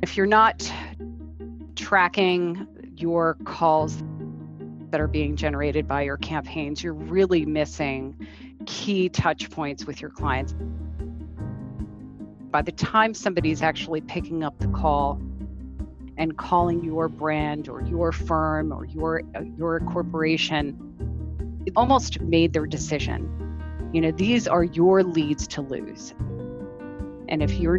If you're not tracking your calls that are being generated by your campaigns, you're really missing key touch points with your clients. By the time somebody's actually picking up the call and calling your brand or your firm or your corporation, it almost made their decision. These are your leads to lose. And if you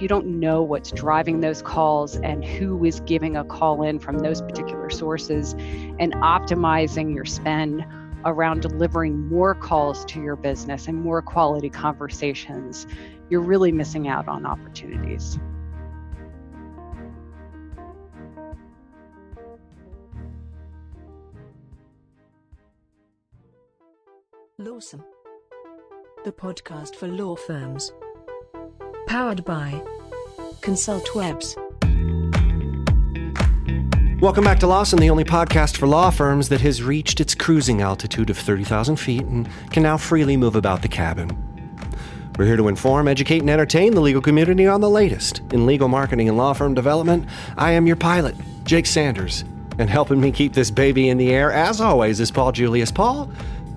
don't know what's driving those calls and who is giving a call in from those particular sources, and optimizing your spend around delivering more calls to your business and more quality conversations, you're really missing out on opportunities. Lawsome, the podcast for law firms. Powered by Consultwebs. Welcome back to Lawson, the only podcast for law firms that has reached its cruising altitude of 30,000 feet and can now freely move about the cabin. We're here to inform, educate, and entertain the legal community on the latest in legal marketing and law firm development. I am your pilot, Jake Sanders, and helping me keep this baby in the air, as always, is Paul Julius. Paul,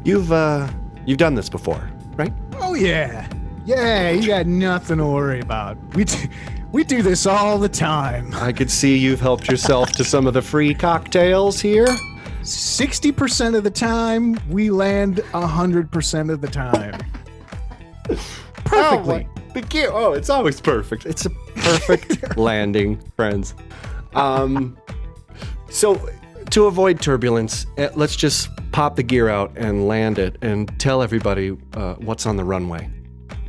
you've done this before, right? Oh, yeah. Yeah, you got nothing to worry about. We do this all the time. I could see you've helped yourself to some of the free cocktails here. 60% of the time, we land 100% of the time. Perfectly. It's always perfect. It's a perfect landing, friends. So, to avoid turbulence, let's just pop the gear out and land it and tell everybody what's on the runway.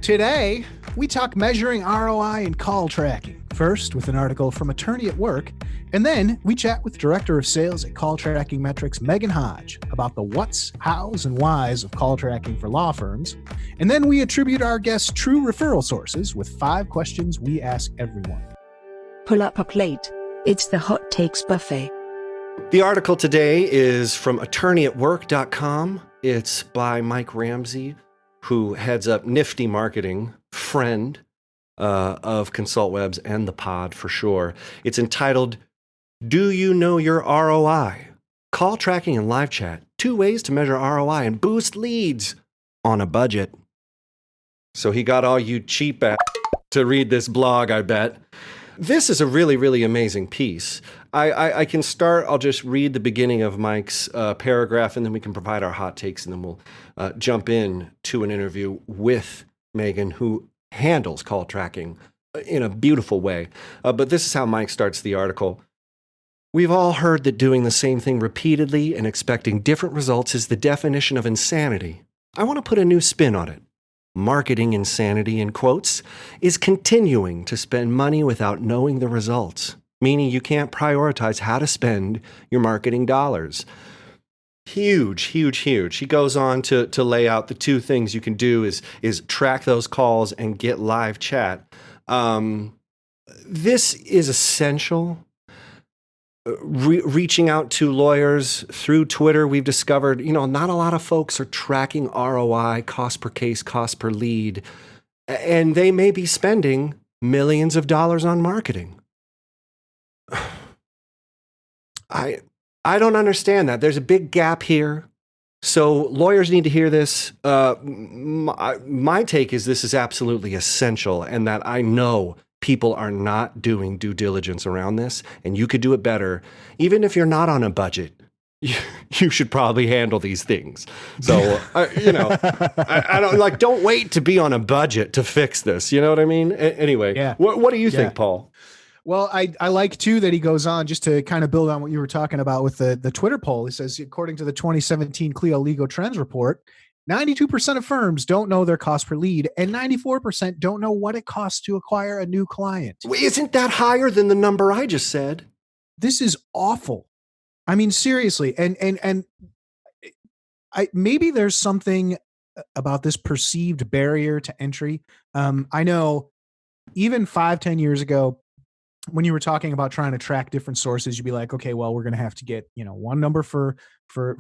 Today, we talk measuring ROI and call tracking. First, with an article from Attorney at Work, and then we chat with Director of Sales at Call Tracking Metrics, Meghan Hodge, about the what's, how's, and why's of call tracking for law firms. And then we attribute our guests true referral sources with 5 questions we ask everyone. Pull up a plate. It's the Hot Takes Buffet. The article today is from attorneyatwork.com. It's by Mike Ramsey, who heads up Nifty Marketing, friend of Consultwebs and the pod for sure. It's entitled, Do You Know Your ROI? Call Tracking and Live Chat, 2 ways to measure ROI and boost leads on a budget. So he got all you cheap at to read this blog, I bet. This is a really, really amazing piece. I can start, I'll just read the beginning of Mike's paragraph, and then we can provide our hot takes, and then we'll jump in to an interview with Meghan, who handles call tracking in a beautiful way. But this is how Mike starts the article. We've all heard that doing the same thing repeatedly and expecting different results is the definition of insanity. I want to put a new spin on it. Marketing insanity, in quotes, is continuing to spend money without knowing the results, meaning you can't prioritize how to spend your marketing dollars. Huge, huge, huge. He goes on to lay out the 2 things you can do is track those calls and get live chat. This is essential. Reaching out to lawyers through Twitter, we've discovered, not a lot of folks are tracking ROI, cost per case, cost per lead, and they may be spending millions of dollars on marketing. I don't understand that. There's a big gap here. So lawyers need to hear this. My take is this is absolutely essential, and that I know people are not doing due diligence around this, and you could do it better. Even if you're not on a budget, you should probably handle these things. So, I don't wait to be on a budget to fix this. You know what I mean? Anyway, Yeah. What do you think, Paul? Well, I like, too, that he goes on just to kind of build on what you were talking about with the Twitter poll. He says, according to the 2017 Clio Legal Trends Report, 92% of firms don't know their cost per lead, and 94% don't know what it costs to acquire a new client. Isn't that higher than the number I just said? This is awful. I mean, seriously. And maybe there's something about this perceived barrier to entry. I know even 5-10 years ago, when you were talking about trying to track different sources, you'd be like, okay, well, we're going to have to get, one number for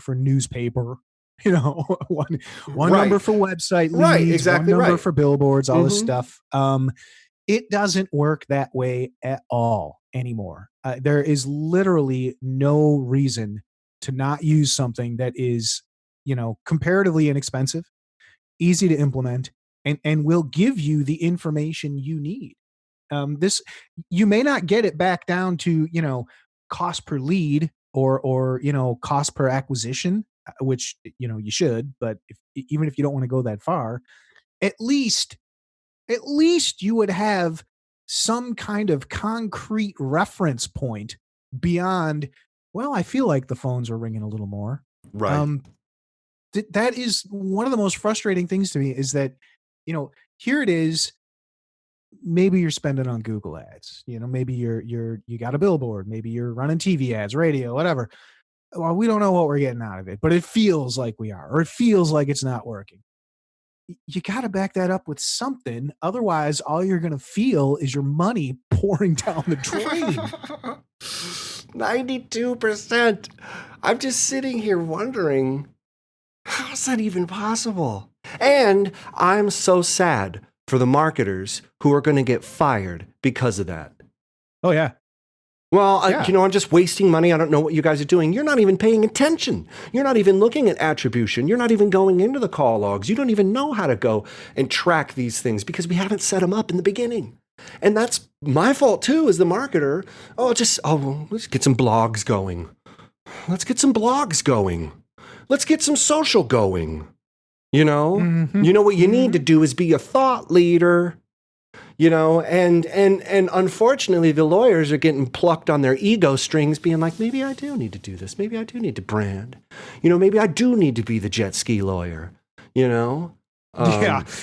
newspaper, one Right. number for website leads, Right, exactly one number right. for billboards, all this stuff. It doesn't work that way at all anymore. There is literally no reason to not use something that is, comparatively inexpensive, easy to implement, and will give you the information you need. This You may not get it back down to cost per lead or cost per acquisition, which you should, but even if you don't want to go that far, at least you would have some kind of concrete reference point beyond, well, I feel like the phones are ringing a little more. Right. That is one of the most frustrating things to me, is that, here it is. Maybe you're spending on Google ads, maybe you got a billboard, maybe you're running TV ads, radio, whatever. Well, we don't know what we're getting out of it, but it feels like we are, or it feels like it's not working. You got to back that up with something. Otherwise, all you're going to feel is your money pouring down the drain. 92%. I'm just sitting here wondering, how is that even possible? And I'm so sad for the marketers who are going to get fired because of that. Oh, yeah. Well, Yeah. I'm just wasting money. I don't know what you guys are doing. You're not even paying attention. You're not even looking at attribution. You're not even going into the call logs. You don't even know how to go and track these things because we haven't set them up in the beginning. And that's my fault too, as the marketer. Let's get some blogs going. Let's get some blogs going. Let's get some social going. Mm-hmm. What you need to do is be a thought leader. And unfortunately, the lawyers are getting plucked on their ego strings, being like, maybe I do need to do this. Maybe I do need to brand. Maybe I do need to be the jet ski lawyer.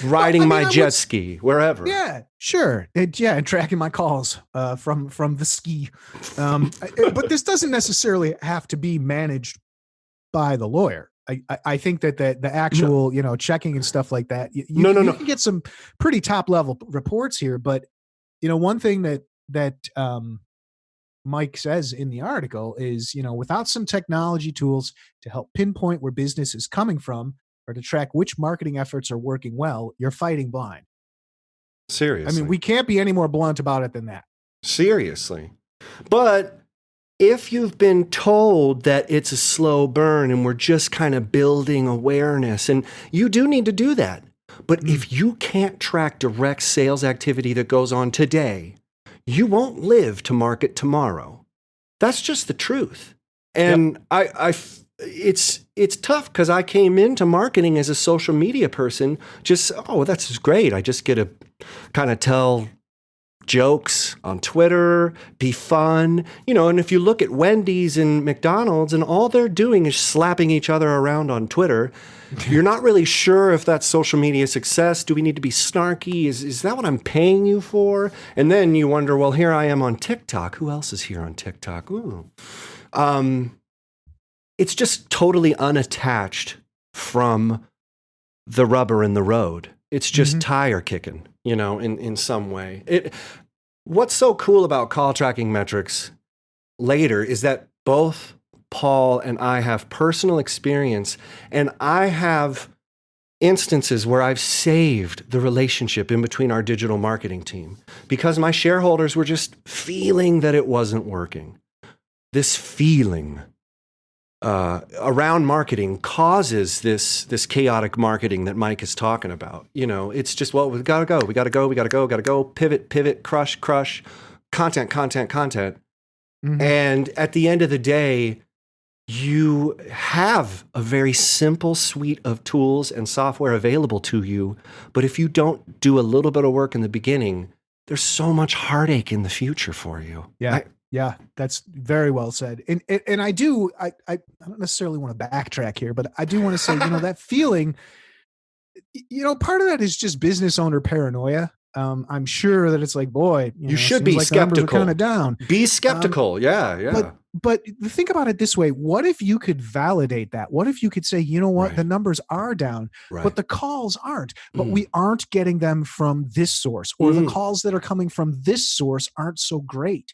Riding my jet ski wherever. Yeah, sure. And tracking my calls from the ski. But this doesn't necessarily have to be managed by the lawyer. I think that the actual, checking and stuff like that, you can get some pretty top level reports here. But, one thing that Mike says in the article is, without some technology tools to help pinpoint where business is coming from or to track which marketing efforts are working well, you're fighting blind. Seriously. I mean, we can't be any more blunt about it than that. Seriously. But if you've been told that it's a slow burn and we're just kind of building awareness, and you do need to do that, but if you can't track direct sales activity that goes on today, you won't live to market tomorrow. That's just the truth. And yep. It's tough because I came into marketing as a social media person. That's just great. I just get to kind of tell jokes on Twitter, be fun, and if you look at Wendy's and McDonald's and all they're doing is slapping each other around on Twitter, you're not really sure if that's social media success. Do we need to be snarky? Is that what I'm paying you for? And then you wonder, well, here I am on TikTok. Who else is here on TikTok? Ooh. It's just totally unattached from the rubber in the road. It's just tire kicking, in some way. What's so cool about call tracking metrics later is that both Paul and I have personal experience, and I have instances where I've saved the relationship in between our digital marketing team because my shareholders were just feeling that it wasn't working. This feeling around marketing causes this chaotic marketing that Mike is talking about. It's just, well, we gotta go, pivot, crush, content. And at the end of the day, you have a very simple suite of tools and software available to you. But if you don't do a little bit of work in the beginning, there's so much heartache in the future for you. Yeah, that's very well said. And I don't necessarily want to backtrack here, but I do want to say, that feeling, part of that is just business owner paranoia. I'm sure that it's like, boy, you should be skeptical. Kind of down. Be skeptical. Yeah. But think about it this way. What if you could validate that? What if you could say, you know what, the numbers are down, but the calls aren't, but we aren't getting them from this source, or the calls that are coming from this source aren't so great.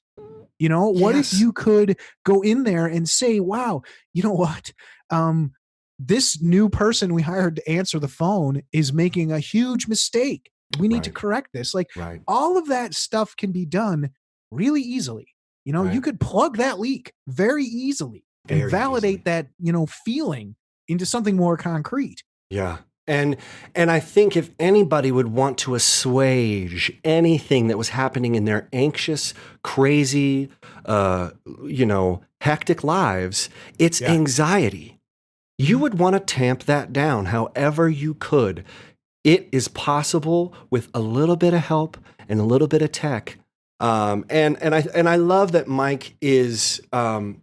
What if you could go in there and say, wow, you know what? This new person we hired to answer the phone is making a huge mistake. We need to correct this. Like Right. all of that stuff can be done really easily. You know, you Right. could plug that leak very easily and Very validate easily. that, feeling into something more concrete. Yeah. And I think if anybody would want to assuage anything that was happening in their anxious, crazy, hectic lives, it's Yeah. anxiety. You would want to tamp that down however you could. It is possible with a little bit of help and a little bit of tech. And I love that Mike is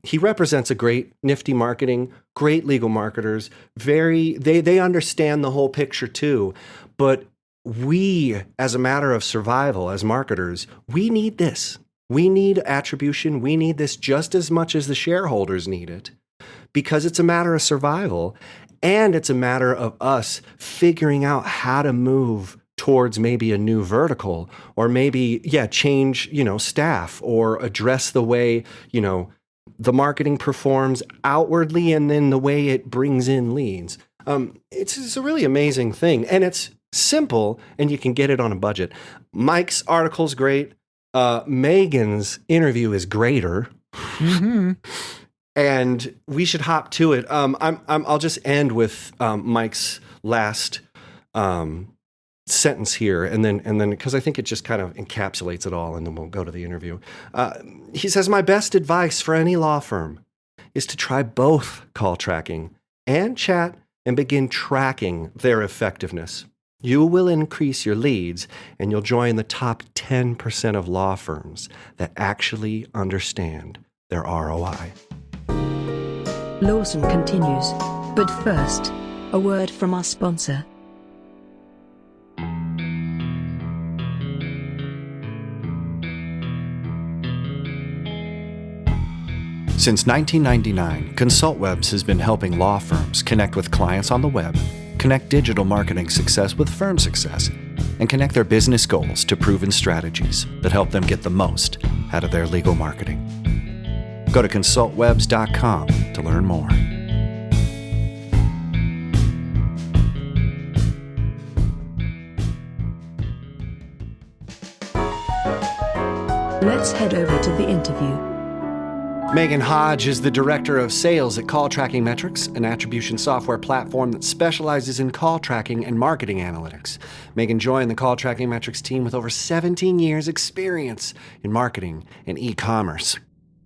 he represents a great nifty marketing, great legal marketers. They understand the whole picture too. But we, as a matter of survival, as marketers, we need this. We need attribution. We need this just as much as the shareholders need it, because it's a matter of survival, and it's a matter of us figuring out how to move towards maybe a new vertical, or maybe, change, staff, or address the way, the marketing performs outwardly and then the way it brings in leads. It's a really amazing thing, and it's simple, and you can get it on a budget. Mike's article's great. Meghan's interview is greater. Mm-hmm. And we should hop to it. I'll just end with Mike's last sentence here, and then because I think it just kind of encapsulates it all, and then we'll go to the interview. He says, "My best advice for any law firm is to try both call tracking and chat and begin tracking their effectiveness. You will increase your leads, and you'll join the top 10% of law firms that actually understand their ROI." Lawson continues. But first, a word from our sponsor. Since 1999, Consultwebs has been helping law firms connect with clients on the web, connect digital marketing success with firm success, and connect their business goals to proven strategies that help them get the most out of their legal marketing. Go to Consultwebs.com to learn more. Let's head over to the interview. Meghan Hodge is the Director of Sales at Call Tracking Metrics, an attribution software platform that specializes in call tracking and marketing analytics. Meghan joined the Call Tracking Metrics team with over 17 years' experience in marketing and e-commerce.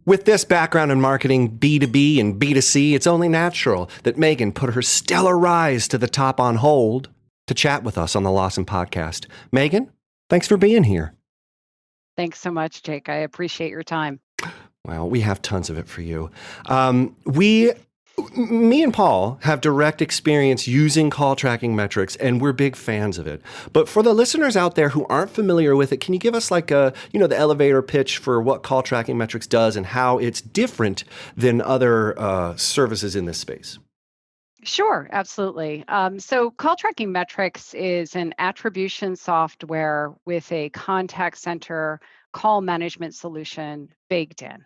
With this background in marketing, B2B and B2C, it's only natural that Meghan put her stellar rise to the top on hold to chat with us on the Lawson Podcast. Meghan, thanks for being here. Thanks so much, Jake. I appreciate your time. Well, we have tons of it for you. Me and Paul have direct experience using call tracking metrics, and we're big fans of it. But for the listeners out there who aren't familiar with it, can you give us the elevator pitch for what call tracking metrics does and how it's different than other services in this space? Sure, absolutely. So call tracking metrics is an attribution software with a contact center call management solution baked in.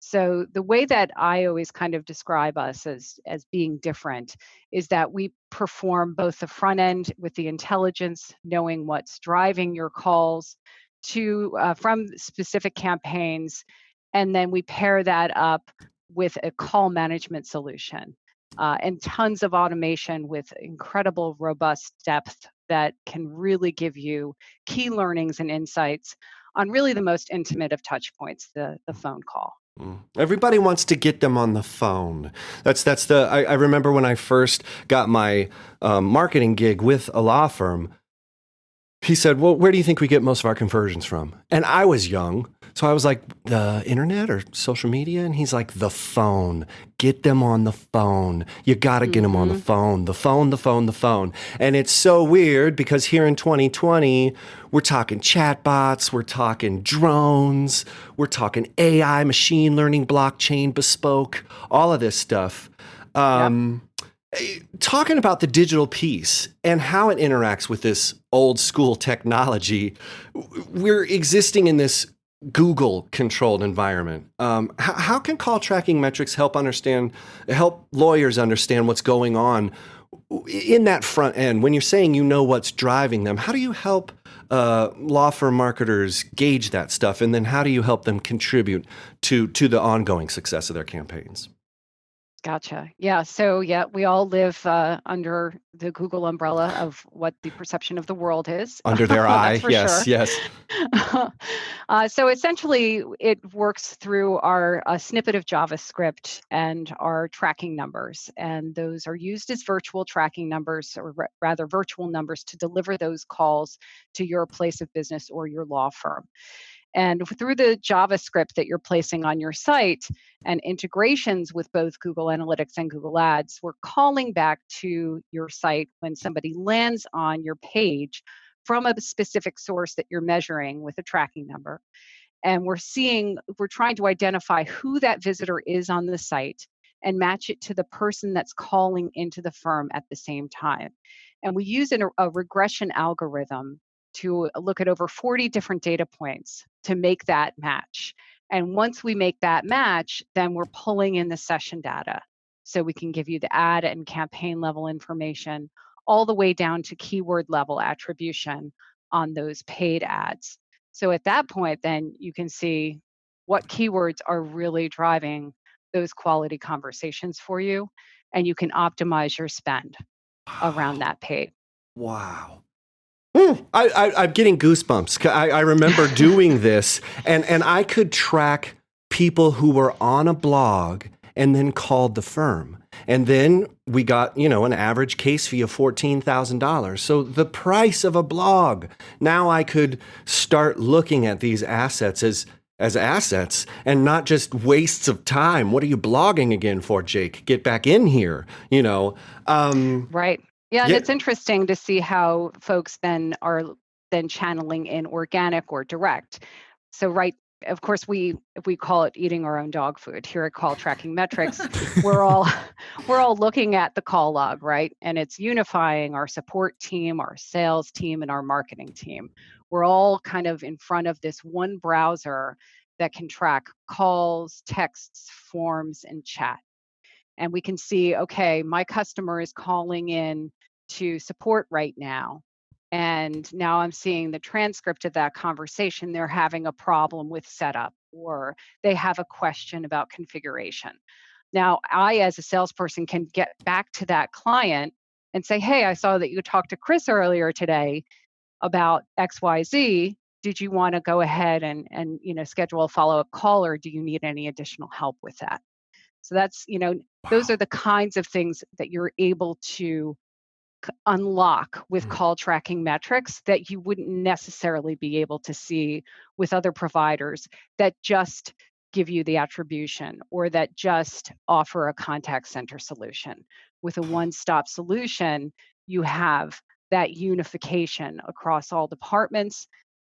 So the way that I always kind of describe us as being different is that we perform both the front end with the intelligence, knowing what's driving your calls from specific campaigns, and then we pair that up with a call management solution and tons of automation with incredible robust depth that can really give you key learnings and insights on really the most intimate of touch points, the phone call. Everybody wants to get them on the phone. I remember when I first got my marketing gig with a law firm, he said, "Well, where do you think we get most of our conversions from?" And I was young, so I was like, "The internet or social media?" And he's like, "The phone. Get them on the phone. You got to get them on the phone. The phone, the phone, the phone." And it's so weird because here in 2020, we're talking chatbots, we're talking drones, we're talking AI, machine learning, blockchain, bespoke, all of this stuff. Talking about the digital piece and how it interacts with this old school technology, we're existing in this Google controlled environment. How can call tracking metrics help lawyers understand what's going on In that front end, when you're saying you know what's driving them, how do you help law firm marketers gauge that stuff? And then how do you help them contribute to the ongoing success of their campaigns? Gotcha. Yeah. So, yeah, we all live under the Google umbrella of what the perception of the world is. Under their That's eye, for yes, sure. yes. So essentially, it works through our snippet of JavaScript and our tracking numbers. And those are used as virtual tracking numbers, or rather, virtual numbers to deliver those calls to your place of business or your law firm. And through the JavaScript that you're placing on your site and integrations with both Google Analytics and Google Ads, we're calling back to your site when somebody lands on your page from a specific source that you're measuring with a tracking number. And we're trying to identify who that visitor is on the site and match it to the person that's calling into the firm at the same time. And we use a regression algorithm to look at over 40 different data points to make that match. And once we make that match, then we're pulling in the session data. So we can give you the ad and campaign level information all the way down to keyword level attribution on those paid ads. So at that point, then you can see what keywords are really driving those quality conversations for you, and you can optimize your spend around that paid. Wow. I'm getting goosebumps. I remember doing this, and I could track people who were on a blog and then called the firm. And then we got, an average case fee of $14,000. So the price of a blog. Now I could start looking at these assets as assets and not just wastes of time. What are you blogging again for, Jake? Get back in here. Right. Yeah, and Yeah. it's interesting to see how folks then are then channeling in organic or direct. So right, of course, if we call it eating our own dog food here at Call Tracking Metrics, we're all we're all looking at the call log, right? And it's unifying our support team, our sales team, and our marketing team. We're all kind of in front of this one browser that can track calls, texts, forms, and chat, and we can see, okay, my customer is calling in to support right now. And now I'm seeing the transcript of that conversation. They're having a problem with setup, or they have a question about configuration. Now, I, as a salesperson, can get back to that client and say, hey, I saw that you talked to Chris earlier today about XYZ. Did you want to go ahead and schedule a follow-up call, or do you need any additional help with that? So those are Wow. the kinds of things that you're able to unlock with Mm. call tracking metrics that you wouldn't necessarily be able to see with other providers that just give you the attribution or that just offer a contact center solution. With a one-stop solution, you have that unification across all departments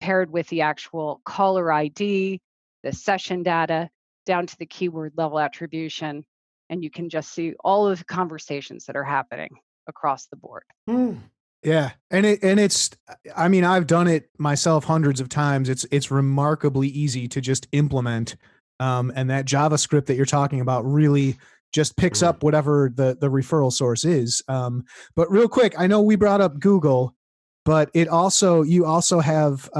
paired with the actual caller ID, the session data, down to the keyword level attribution, and you can just see all of the conversations that are happening across the board. Mm. Yeah. And it's I mean, I've done it myself hundreds of times. It's remarkably easy to just implement. And that JavaScript that you're talking about really just picks Mm. up whatever the referral source is. But real quick, I know we brought up Google, but you also have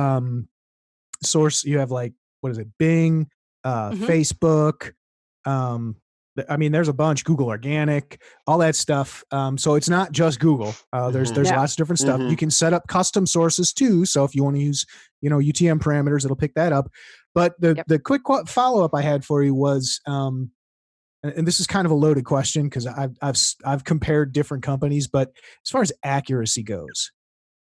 source. You have, like, what is it, Bing, Hmm. Facebook, I mean, there's a bunch, Google Organic, all that stuff. So it's not just Google. There's No. lots of different stuff. Mm-hmm. You can set up custom sources too. So if you want to use, UTM parameters, it'll pick that up. But the Yep. the quick follow up I had for you was, and this is kind of a loaded question because I've compared different companies, but as far as accuracy goes,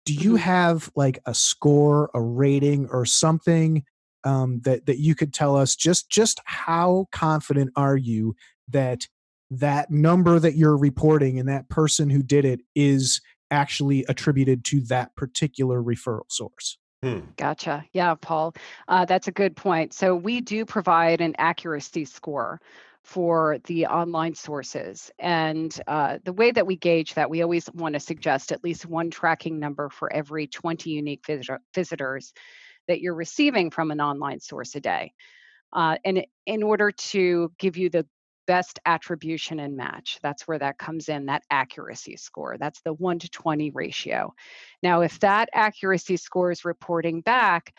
do you Hmm. have like a score, a rating, or something, that you could tell us, just how confident are you that that number that you're reporting and that person who did it is actually attributed to that particular referral source? Mm. Gotcha. Yeah, Paul, that's a good point. So we do provide an accuracy score for the online sources. And the way that we gauge that, we always want to suggest at least one tracking number for every 20 unique visitors that you're receiving from an online source a day. And in order to give you the best attribution and match. That's where that comes in, that accuracy score. That's the 1 to 20 ratio. Now, if that accuracy score is reporting back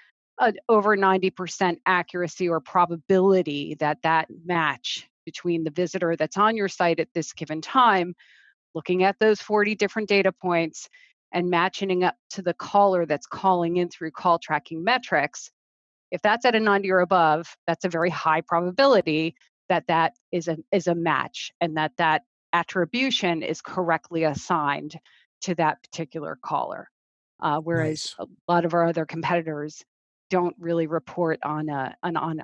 over 90% accuracy or probability that that match between the visitor that's on your site at this given time, looking at those 40 different data points and matching up to the caller that's calling in through call tracking metrics, if that's at a 90 or above, that's a very high probability that that is a match and that that attribution is correctly assigned to that particular caller. Whereas Nice. a lot of our other competitors don't really report on an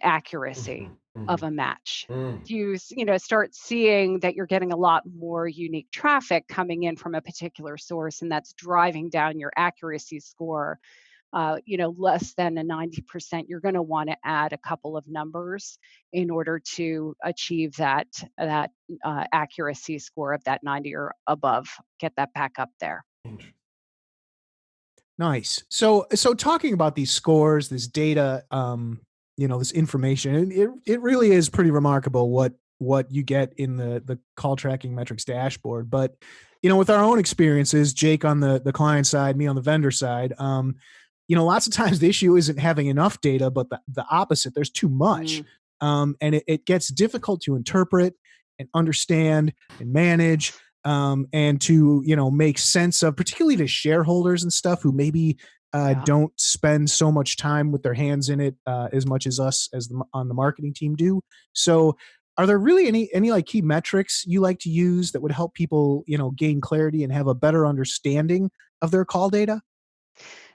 accuracy Mhm, of mhm, a match. mm, If you start seeing that you're getting a lot more unique traffic coming in from a particular source, and that's driving down your accuracy score, less than a 90%, you're going to want to add a couple of numbers in order to achieve that accuracy score of that 90 or above. Get that back up there. interesting. Nice. So talking about these scores, this data, this information, it really is pretty remarkable what you get in the call tracking metrics dashboard. But with our own experiences, Jake on the client side, me on the vendor side, lots of times the issue isn't having enough data, but the opposite. There's too much, Mm, and it gets difficult to interpret and understand and manage, and to make sense of, particularly to shareholders and stuff who maybe yeah. don't spend so much time with their hands in it as much as us on the marketing team do. So, are there really any like key metrics you like to use that would help people gain clarity and have a better understanding of their call data?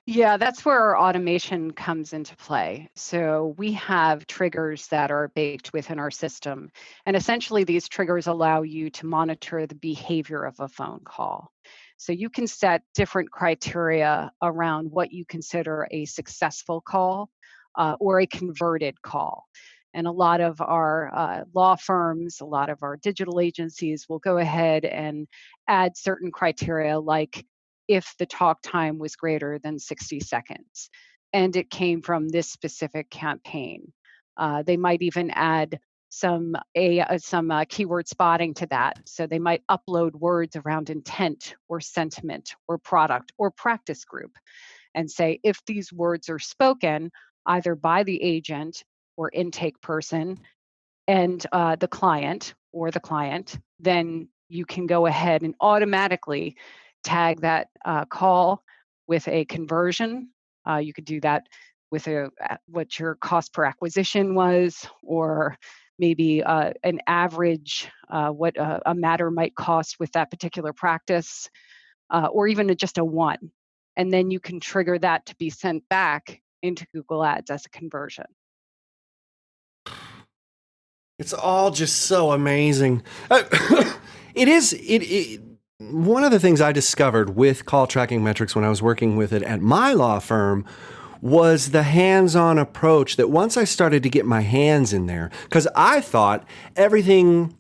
Yeah, that's where our automation comes into play. So we have triggers that are baked within our system. And essentially, these triggers allow you to monitor the behavior of a phone call. So you can set different criteria around what you consider a successful call or a converted call. And a lot of our law firms, a lot of our digital agencies will go ahead and add certain criteria like if the talk time was greater than 60 seconds and it came from this specific campaign. They might even add some keyword spotting to that. So they might upload words around intent or sentiment or product or practice group and say if these words are spoken either by the agent or intake person and the client, then you can go ahead and automatically tag that call with a conversion. You could do that with what your cost per acquisition was, or maybe an average, what a matter might cost with that particular practice, or even just a one. And then you can trigger that to be sent back into Google Ads as a conversion. It's all just so amazing. It is. One of the things I discovered with call tracking metrics when I was working with it at my law firm was the hands-on approach. That once I started to get my hands in there, because I thought everything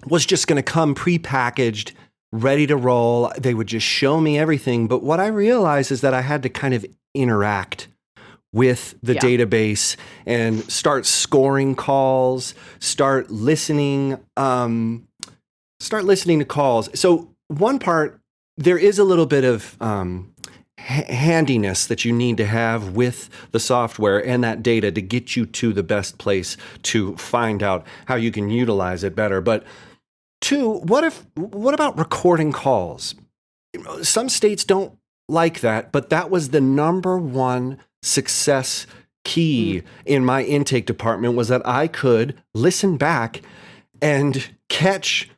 was just going to come prepackaged, ready to roll. They would just show me everything. But what I realized is that I had to kind of interact with the Yeah. database and start scoring calls, start listening to calls. So one part, there is a little bit of handiness that you need to have with the software and that data to get you to the best place to find out how you can utilize it better. But two, what about recording calls? Some states don't like that, but that was the number one success key in my intake department, was that I could listen back and catch,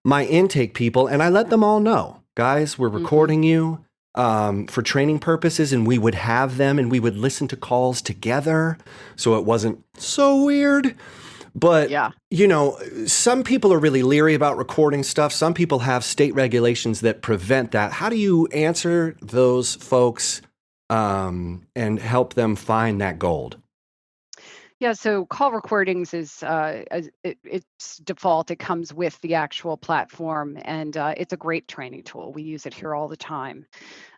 my intake people, and I let them all know, guys, we're Hmm. recording you for training purposes, and we would have them and we would listen to calls together, so it wasn't so weird. But, Yeah. some people are really leery about recording stuff. Some people have state regulations that prevent that. How do you answer those folks and help them find that gold? Yeah, so call recordings is its default. It comes with the actual platform, and it's a great training tool. We use it here all the time.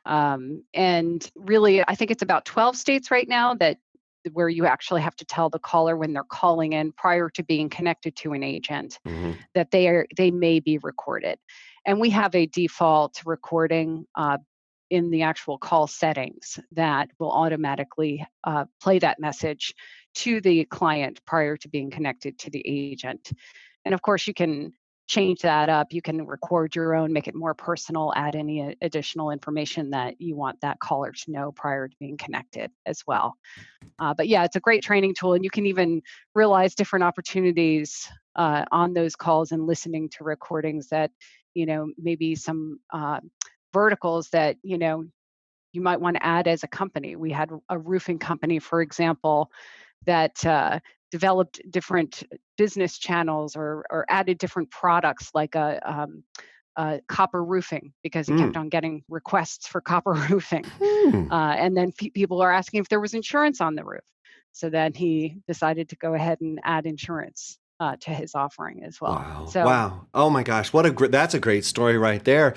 And really, I think it's about 12 states right now that where you actually have to tell the caller when they're calling in prior to being connected to an agent Mm-hmm. that they may be recorded. And we have a default recording in the actual call settings that will automatically play that message to the client prior to being connected to the agent. And of course, you can change that up. You can record your own, make it more personal, add any additional information that you want that caller to know prior to being connected as well. But yeah, it's a great training tool, and you can even realize different opportunities on those calls and listening to recordings that, maybe some verticals that, you might want to add as a company. We had a roofing company, for example, that developed different business channels or added different products like copper roofing because he kept on getting requests for copper roofing. And then people are asking if there was insurance on the roof. So then he decided to go ahead and add insurance to his offering as well. Wow. So, Wow. Oh my gosh. That's a great story right there.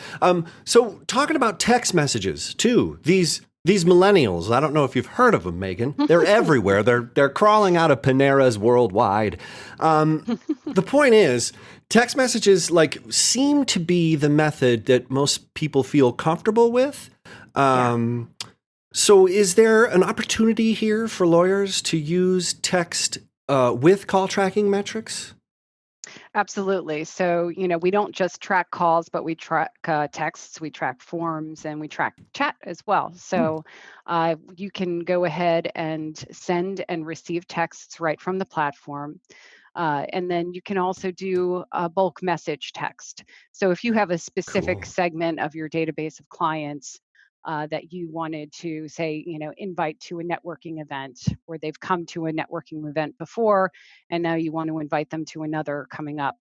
So talking about text messages too, these millennials, I don't know if you've heard of them, Megan. They're everywhere. They're crawling out of Paneras worldwide. The point is, text messages seem to be the method that most people feel comfortable with. So is there an opportunity here for lawyers to use text with call tracking metrics? absolutely. So, we don't just track calls, but we track texts, we track forms, and we track chat as well. So you can go ahead and send and receive texts right from the platform. And then you can also do a bulk message text. So if you have a specific Cool. segment of your database of clients that you wanted to say, invite to a networking event where they've come to a networking event before, and now you want to invite them to another coming up,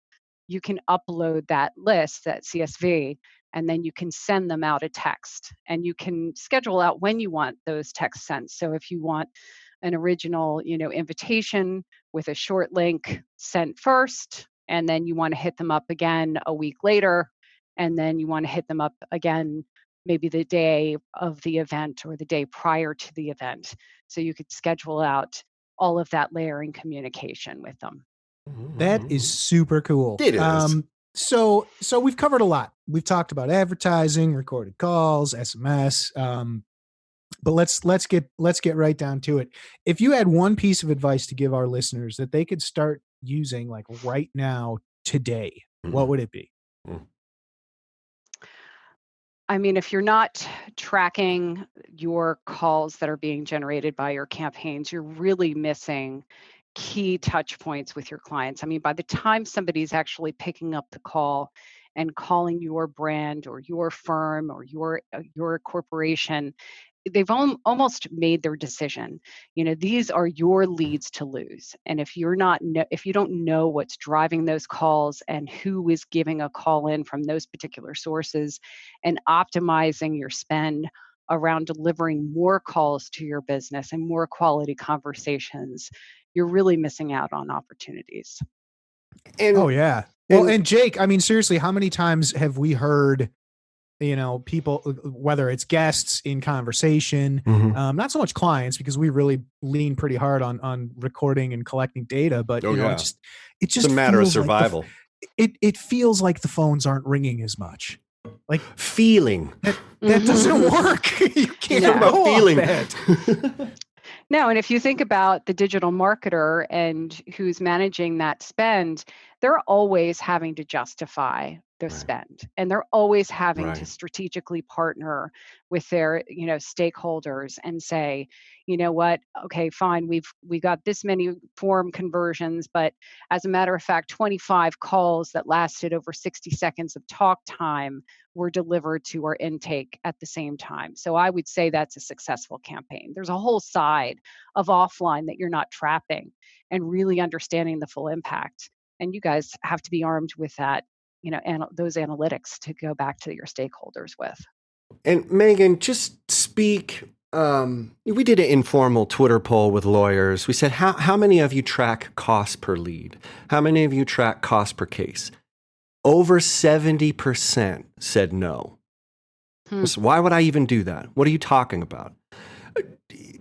you can upload that list, that CSV, and then you can send them out a text, and you can schedule out when you want those texts sent. So if you want an original, invitation with a short link sent first, and then you want to hit them up again a week later, and then you want to hit them up again maybe the day of the event or the day prior to the event. So you could schedule out all of that layering communication with them. That is super cool. It is. So we've covered a lot. We've talked about advertising, recorded calls, SMS. But let's get right down to it. If you had one piece of advice to give our listeners that they could start using like right now, today, what would it be? I mean, if you're not tracking your calls that are being generated by your campaigns, you're really missing key touch points with your clients. I mean, by the time somebody's actually picking up the call and calling your brand or your firm or your corporation, they've almost made their decision. These are your leads to lose. And if if you don't know what's driving those calls and who is giving a call in from those particular sources and optimizing your spend around delivering more calls to your business and more quality conversations, you're really missing out on opportunities. And, Oh yeah. Well, and Jake, I mean, seriously, how many times have we heard, people, whether it's guests in conversation, not so much clients, because we really lean pretty hard on recording and collecting data, but it just it's a matter of feels survival. It feels like the phones aren't ringing as much. Like feeling. That doesn't work. You can't talk about feeling. That. No, and if you think about the digital marketer and who's managing that spend, they're always having to justify their spend, and they're always having to strategically partner with their, stakeholders and say, you know what, okay, fine, we got this many form conversions, but as a matter of fact, 25 calls that lasted over 60 seconds of talk time were delivered to our intake at the same time. So I would say that's a successful campaign. There's a whole side of offline that you're not trapping and really understanding the full impact. And you guys have to be armed with that, and those analytics to go back to your stakeholders with. And Megan, just speak. We did an informal Twitter poll with lawyers. We said, how many of you track cost per lead? How many of you track cost per case? Over 70% said no. So why would I even do that? What are you talking about?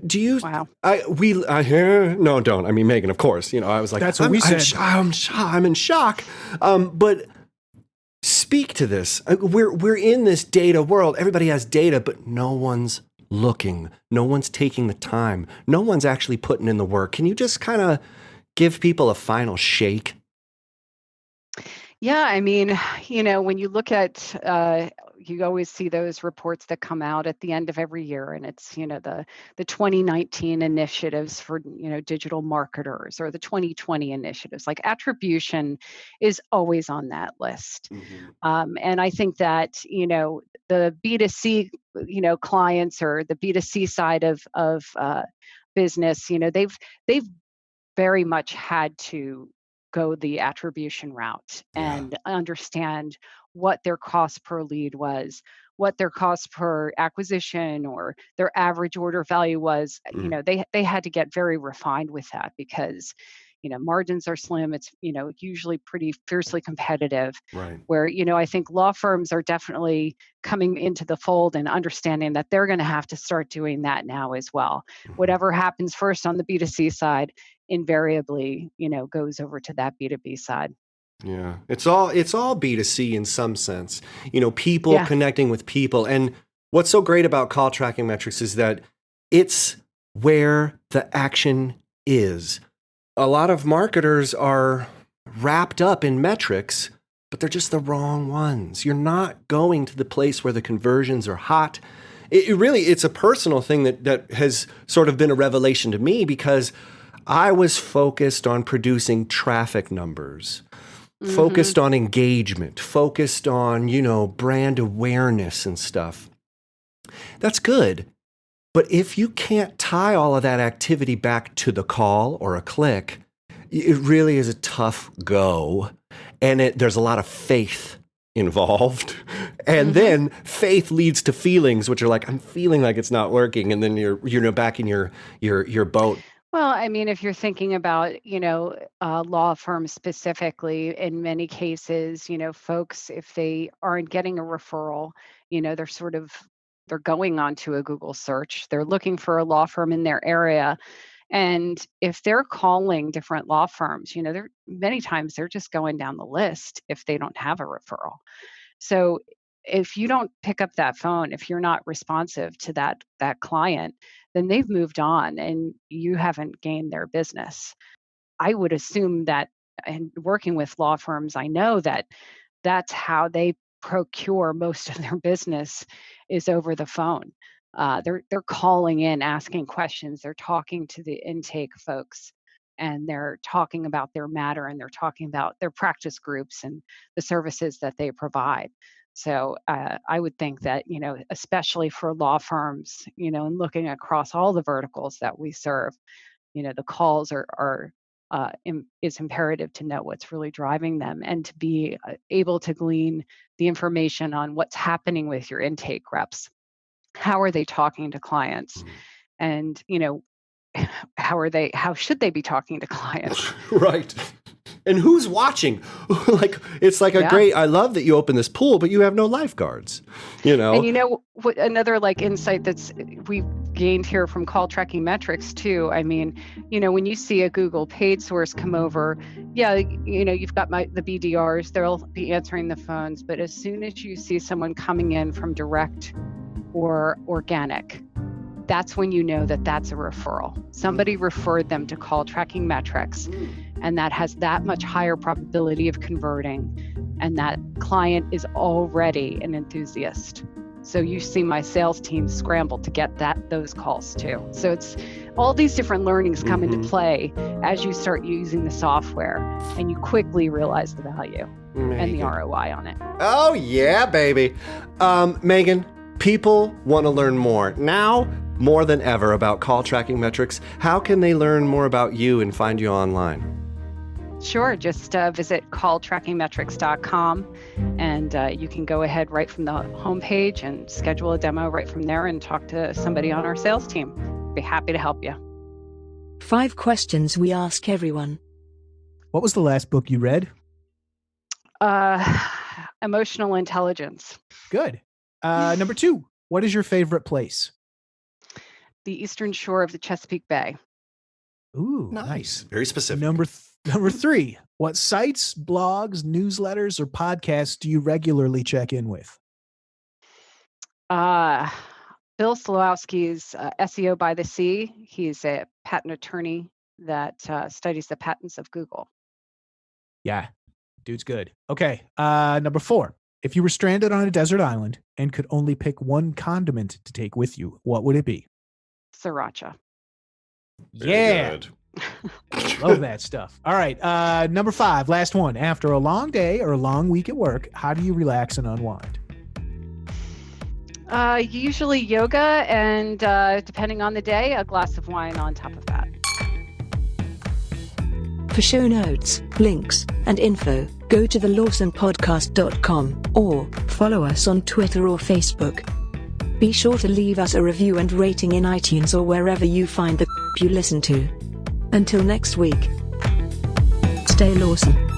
Do you? Wow. No, don't. I mean, Megan, of course. I was like, That's what we said. I'm in shock. But speak to this. We're in this data world. Everybody has data, but no one's looking. No one's taking the time. No one's actually putting in the work. Can you just kind of give people a final shake? Yeah, I mean, when you look at, you always see those reports that come out at the end of every year, and it's, the 2019 initiatives for, digital marketers, or the 2020 initiatives. Like, attribution is always on that list. And I think that, the B2C, clients, or the B2C side of business, they've very much had to go the attribution route Yeah. and understand what their cost per lead was, what their cost per acquisition or their average order value was. They had to get very refined with that, because margins are slim. It's usually pretty fiercely competitive, Right. where I think law firms are definitely coming into the fold and understanding that they're going to have to start doing that now as well. Whatever happens first on the B2C side invariably goes over to that B2B side. Yeah. It's all B2C in some sense. People Yeah. connecting with people. And what's so great about call tracking metrics is that it's where the action is. A lot of marketers are wrapped up in metrics, but they're just the wrong ones. You're not going to the place where the conversions are hot. It's a personal thing that has sort of been a revelation to me, because I was focused on producing traffic numbers, focused on engagement, focused on, brand awareness and stuff. That's good. But if you can't tie all of that activity back to the call or a click, it really is a tough go. And there's a lot of faith involved. And then faith leads to feelings, which are like, I'm feeling like it's not working. And then you're back in your boat. Well, I mean, if you're thinking about, law firms specifically, in many cases, folks, if they aren't getting a referral, they're going onto a Google search. They're looking for a law firm in their area. And if they're calling different law firms, they're many times they're just going down the list if they don't have a referral. So if you don't pick up that phone, if you're not responsive to that client, then they've moved on and you haven't gained their business. I would assume that, and working with law firms, I know that that's how they procure most of their business, is over the phone. They're calling in, asking questions. They're talking to the intake folks, and they're talking about their matter, and they're talking about their practice groups and the services that they provide. So I would think that, especially for law firms, and looking across all the verticals that we serve, the calls is imperative to know what's really driving them, and to be able to glean the information on what's happening with your intake reps. How are they talking to clients? And, how should they be talking to clients? Right. And who's watching? It's like Yeah. I love that you open this pool, but you have no lifeguards, And what another insight that's we've gained here from call tracking metrics too. I mean, when you see a Google paid source come over, yeah, you've got the BDRs, they'll be answering the phones, but as soon as you see someone coming in from direct or organic, that's when you know that that's a referral. Somebody referred them to call tracking metrics, and that has that much higher probability of converting, and that client is already an enthusiast. So you see my sales team scramble to get those calls too. So it's all these different learnings come into play as you start using the software, and you quickly realize the value and the ROI on it. Oh yeah, baby. Megan, people want to learn more now more than ever about call tracking metrics. How can they learn more about you and find you online? Sure, just visit calltrackingmetrics.com, and you can go ahead right from the homepage and schedule a demo right from there and talk to somebody on our sales team. Be happy to help you. 5 questions we ask everyone. What was the last book you read? Emotional intelligence. Good. Number 2, what is your favorite place? The eastern shore of the Chesapeake Bay. Ooh, nice. Very specific. Number 3. What sites, blogs, newsletters, or podcasts do you regularly check in with? Bill Slawowski's SEO by the Sea. He's a patent attorney that studies the patents of Google. Yeah, dude's good. Okay, number 4. If you were stranded on a desert island and could only pick one condiment to take with you, what would it be? Sriracha. Yeah. Good. Love that stuff. All right, number 5, last one. After a long day or a long week at work, how do you relax and unwind? Usually yoga and depending on the day, a glass of wine on top of that. For show notes, links, and info, go to thelawsonepodcast.com or follow us on Twitter or Facebook. Be sure to leave us a review and rating in iTunes or wherever you find the you listen to. Until next week, stay lawson.